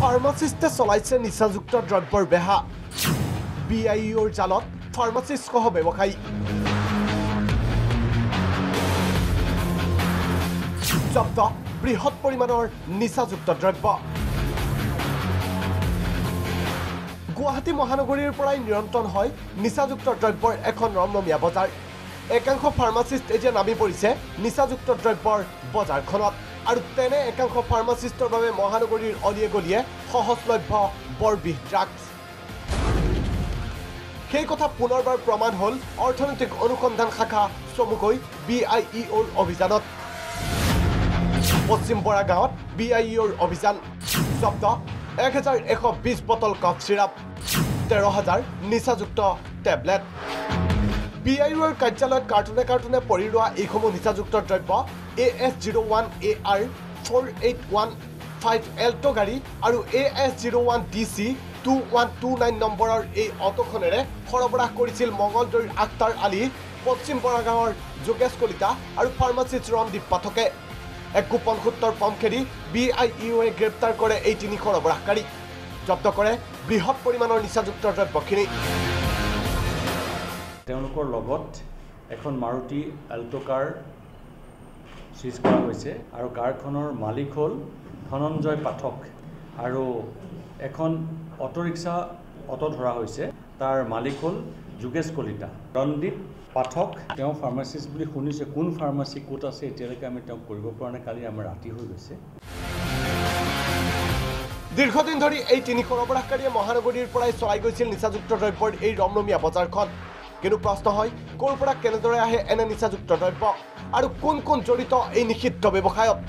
ফাৰ্মাচিষ্টে চলাইছে নিচাযুক্ত দ্ৰব্যৰ বেহা BIOৰ জালত ফাৰ্মাচিষ্ট সহ ব্যৱসায়ী জব্দ বৃহৎ পৰিমাণৰ নিচাযুক্ত দ্ৰব্য গুৱাহাটী মহানগৰীৰ পৰাই নিয়ন্ত্ৰণ হয় নিচাযুক্ত দ্ৰব্যৰ এখন ৰমৰমীয়া বজাৰ একাংশ ফাৰ্মাচিষ্ট এতিয়া নামি পৰিছে নিচাযুক্ত দ্ৰব্যৰ বজাৰখনত আৰু তেনে একাংশ ফাৰ্মাচিষ্টৰ বাবে মহানগৰীৰ অলিয়ে গলিয়ে সহজলভ্য বৰবিহ ড্ৰাগছ সেই কথা পুনৰবাৰ প্ৰমাণ হ'ল অৰ্থনৈতিক অনুসন্ধান শাখা চমুকৈ BIOৰ অভিযানত পশ্চিম বৰা গাঁৱত BIOৰ অভিযান জব্দ 1120 বটল কফ চিৰাপ 13,000 নিচাযুক্ত টেবলেট BIOৰ কাৰ্যালয়ত কাৰ্টুনে পৰি ৰোৱা এইসমূহ নিচাযুক্ত দ্ৰব্য AS01AR 4815 এল্টো গাড়ী আৰু AS01DC 2129 নম্বৰৰ এই অটোখনেৰে সৰবৰাহ কৰিছিল মঙলদৈৰ আখতাৰ আলী পশ্চিম বৰা গাঁৱৰ যোগেশ কলিতা আৰু ফাৰ্মাচিষ্ট ৰণদীপ পাঠকে এক গোপন সূত্ৰৰ পম খেদি BIOয়ে গ্ৰেপ্তাৰ কৰে এই তিনি সৰবৰাহকাৰী জব্দ কৰে বৃহৎ পৰিমাণৰ নিচাযুক্ত দ্ৰব্যখিনি তেওঁলোকৰ লগত এখন মাৰুতি এল্টো কাৰ সিজ কৰা হৈছে আৰু কাৰখনৰ মালিক হ'ল ধনঞ্জয় পাঠক আৰু এখন অটো ৰিক্সা অটো ধৰা হৈছে তাৰ মালিক হ'ল যোগেশ কলিতা ৰণদীপ পাঠক তেওঁ ফাৰ্মাচিষ্ট বুলি শুনিছে কোন ফাৰ্মাচী ক'ত আছে এতিয়ালৈকে আমি তেওঁক কৰিব পৰা নাই কালি আমাৰ ৰাতি হৈ গৈছে দীৰ্ঘদিন ধৰি এই তিনি সৰবৰাহকাৰীয়ে মহানগৰীৰ পৰাই চলাই গৈছিল নিচাযুক্ত দ্ৰব্যৰ এই ৰমৰমীয়া বজাৰখন কিন্তু প্ৰশ্ন হয় ক'ৰ পৰা কেনেদৰে আহে এনে নিচাযুক্ত দ্ৰব্য আৰু কোন কোন জড়িত এই নিষিদ্ধ ব্যৱসায়ত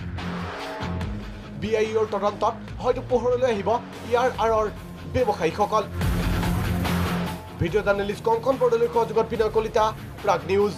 BIOৰ তদন্তত হয়তো পোহৰলৈ আহিব ইয়াৰ আঁৰৰ ব্যৱসায়ীসকল ভিডিঅ' জাৰ্নেলিষ্ট কংকন বৰদলৈৰ সহযোগত বিনয় কলিতা প্ৰাগ নিউজ